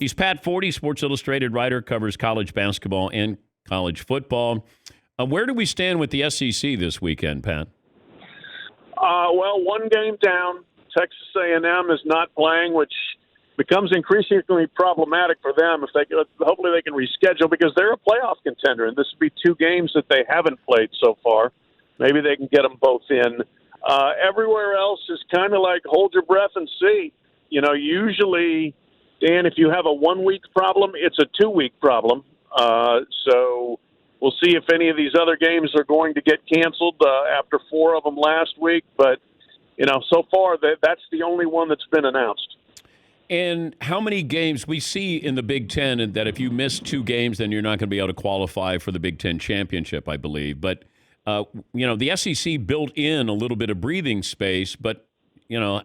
He's Pat Forde, Sports Illustrated writer, covers college basketball and college football. Where do we stand with the SEC this weekend, Pat? Well, one game down. Texas A&M is not playing, which becomes increasingly problematic for them. Hopefully they can reschedule because they're a playoff contender, and this would be two games that they haven't played so far. Maybe they can get them both in. Everywhere else is kind of like hold your breath and see. Usually, Dan, if you have a 1 week problem, it's a 2 week problem. So we'll see if any of these other games are going to get canceled after 4 of them last week. But, so far that's the only one that's been announced. And how many games we see in the Big Ten, and that if you miss 2 games, then you're not going to be able to qualify for the Big Ten championship, I believe. But, the SEC built in a little bit of breathing space, but,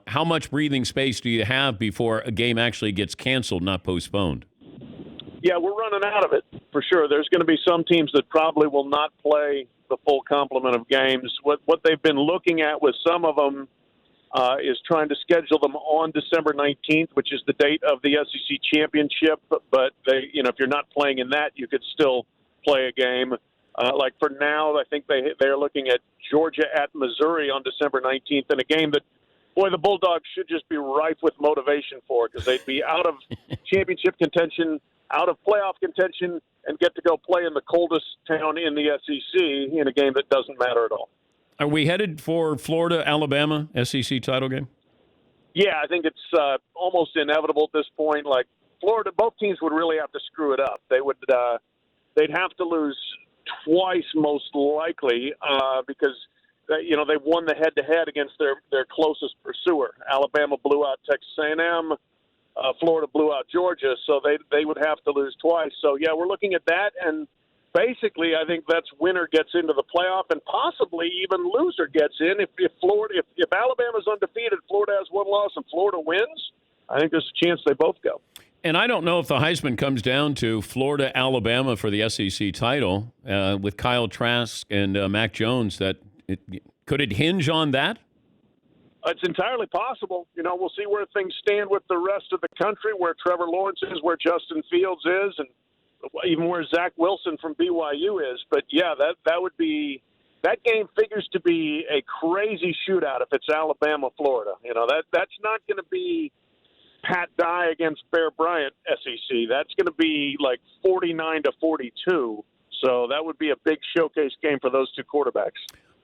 how much breathing space do you have before a game actually gets canceled, not postponed? Yeah, we're running out of it for sure. There's going to be some teams that probably will not play the full complement of games. What they've been looking at with some of them is trying to schedule them on December 19th, which is the date of the SEC championship. But if you're not playing in that, you could still play a game. Like for now, I think they're looking at Georgia at Missouri on December 19th, in a game that, boy, the Bulldogs should just be rife with motivation for, because they'd be out of championship contention, out of playoff contention, and get to go play in the coldest town in the SEC in a game that doesn't matter at all. Are we headed for Florida, Alabama, SEC title game? Yeah, I think it's almost inevitable at this point. Like Florida, both teams would really have to screw it up. They'd have to lose twice, most likely, because they've won the head-to-head against their closest pursuer. Alabama blew out Texas A&M. Florida blew out Georgia, so they would have to lose twice. So, yeah, we're looking at that, and basically I think that's winner gets into the playoff, and possibly even loser gets in. If Alabama's undefeated, Florida has one loss, and Florida wins, I think there's a chance they both go. And I don't know if the Heisman comes down to Florida, Alabama for the SEC title with Kyle Trask and Mac Jones. Could it hinge on that? It's entirely possible. We'll see where things stand with the rest of the country, where Trevor Lawrence is, where Justin Fields is, and even where Zach Wilson from BYU is. But, yeah, that game figures to be a crazy shootout if it's Alabama-Florida. That's not going to be Pat Dye against Bear Bryant SEC. That's going to be like 49-42. So that would be a big showcase game for those two quarterbacks.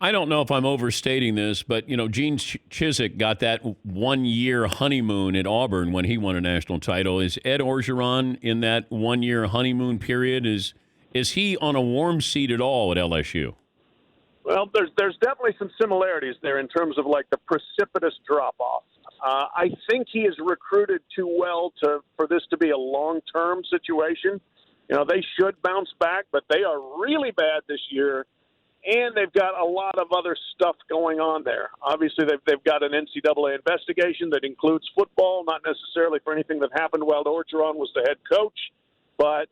I don't know if I'm overstating this, but, Gene Chizik got that 1-year honeymoon at Auburn when he won a national title. Is Ed Orgeron in that 1-year honeymoon period? Is he on a warm seat at all at LSU? Well, there's definitely some similarities there in terms of like the precipitous drop-off. I think he is recruited too well for this to be a long-term situation. They should bounce back, but they are really bad this year. And they've got a lot of other stuff going on there. Obviously, they've got an NCAA investigation that includes football, not necessarily for anything that happened while Orgeron was the head coach, but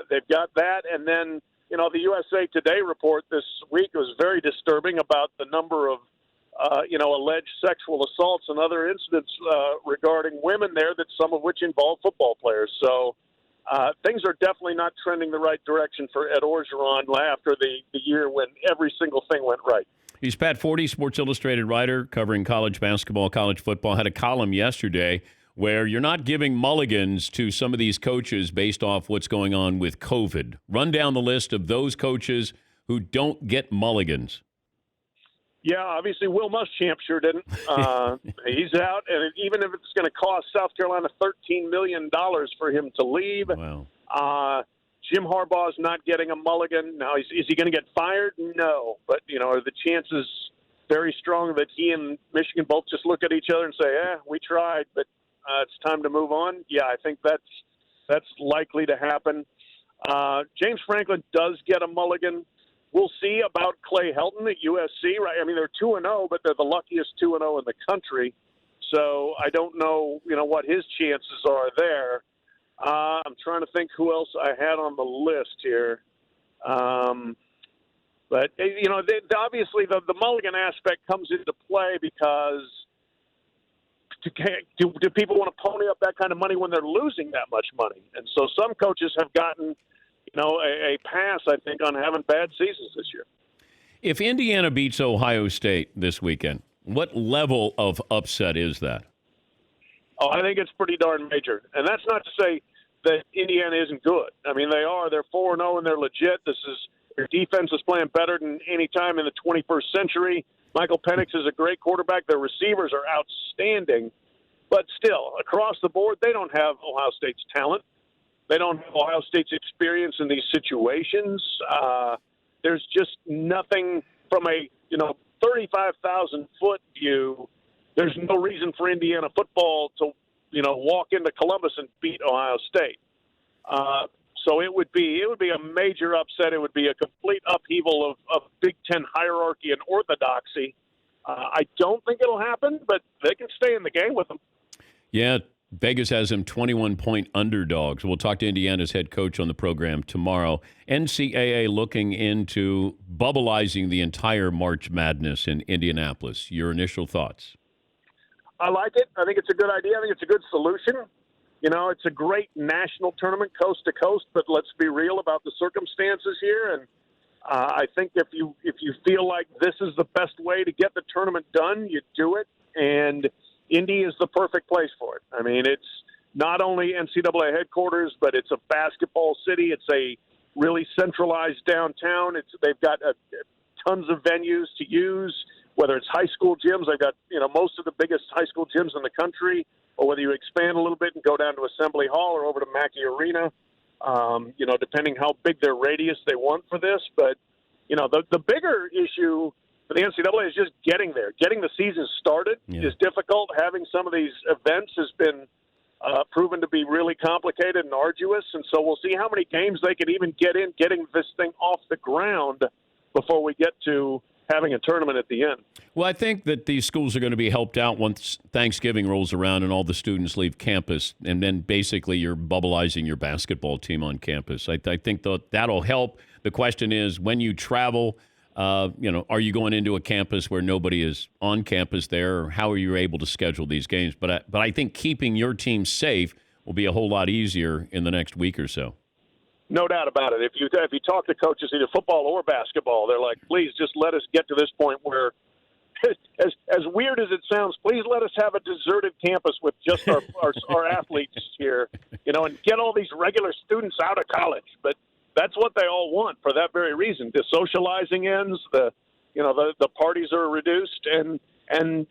they've got that. And then, the USA Today report this week was very disturbing about the number of, alleged sexual assaults and other incidents regarding women there, that some of which involve football players. So things are definitely not trending the right direction for Ed Orgeron after the year when every single thing went right. He's Pat Forde, Sports Illustrated writer covering college basketball, college football. Had a column yesterday where you're not giving mulligans to some of these coaches based off what's going on with COVID. Run down the list of those coaches who don't get mulligans. Yeah, obviously Will Muschamp sure didn't. He's out, and even if it's going to cost South Carolina $13 million for him to leave. Wow. Jim Harbaugh's not getting a mulligan. Now, is he going to get fired? No. But, are the chances very strong that he and Michigan both just look at each other and say, we tried, but it's time to move on? Yeah, I think that's likely to happen. James Franklin does get a mulligan. We'll see about Clay Helton at USC, right? I mean, they're 2-0, but they're the luckiest 2-0 in the country. So I don't know, what his chances are there. I'm trying to think who else I had on the list here. But, obviously the mulligan aspect comes into play because do people want to pony up that kind of money when they're losing that much money? And so some coaches have gotten, a pass, I think, on having bad seasons this year. If Indiana beats Ohio State this weekend, what level of upset is that? Oh, I think it's pretty darn major. And that's not to say that Indiana isn't good. I mean, they are. They're 4-0 and they're legit. Their defense is playing better than any time in the 21st century. Michael Penix is a great quarterback. Their receivers are outstanding. But still, across the board, they don't have Ohio State's talent. They don't have Ohio State's experience in these situations. There's just nothing from a 35,000-foot view. There's no reason for Indiana football to walk into Columbus and beat Ohio State. So it would be a major upset. It would be a complete upheaval of Big Ten hierarchy and orthodoxy. I don't think it'll happen, but they can stay in the game with them. Yeah, Vegas has them 21-point underdogs. We'll talk to Indiana's head coach on the program tomorrow. NCAA looking into bubbleizing the entire March Madness in Indianapolis. Your initial thoughts? I like it. I think it's a good idea. I think it's a good solution. It's a great national tournament coast to coast, but let's be real about the circumstances here. And I think if you feel like this is the best way to get the tournament done, you do it. And Indy is the perfect place for it. I mean, it's not only NCAA headquarters, but it's a basketball city. It's a really centralized downtown. They've got tons of venues to use, whether it's high school gyms. They've got most of the biggest high school gyms in the country, or whether you expand a little bit and go down to Assembly Hall or over to Mackey Arena, depending how big their radius they want for this. But, the bigger issue for the NCAA is just getting there. Getting the season started is difficult. Having some of these events has been proven to be really complicated and arduous. And so we'll see how many games they can even get in, getting this thing off the ground before we get to having a tournament at the end. Well, I think that these schools are going to be helped out once Thanksgiving rolls around and all the students leave campus, and then basically you're bubbleizing your basketball team on campus. I think that'll help. The question is, when you travel, are you going into a campus where nobody is on campus there, or how are you able to schedule these games? But I think keeping your team safe will be a whole lot easier in the next week or so. No doubt about it. If you talk to coaches, either football or basketball, they're like, please just let us get to this point where, as weird as it sounds, please let us have a deserted campus with just our athletes here, and get all these regular students out of college. But that's what they all want for that very reason. The socializing ends, the parties are reduced, and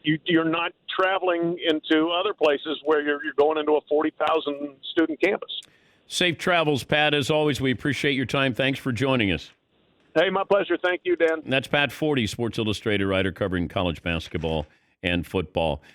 you're not traveling into other places where you're going into a 40,000 student campus. Safe travels, Pat. As always, we appreciate your time. Thanks for joining us. Hey, my pleasure. Thank you, Dan. And that's Pat Forde, Sports Illustrated writer covering college basketball and football.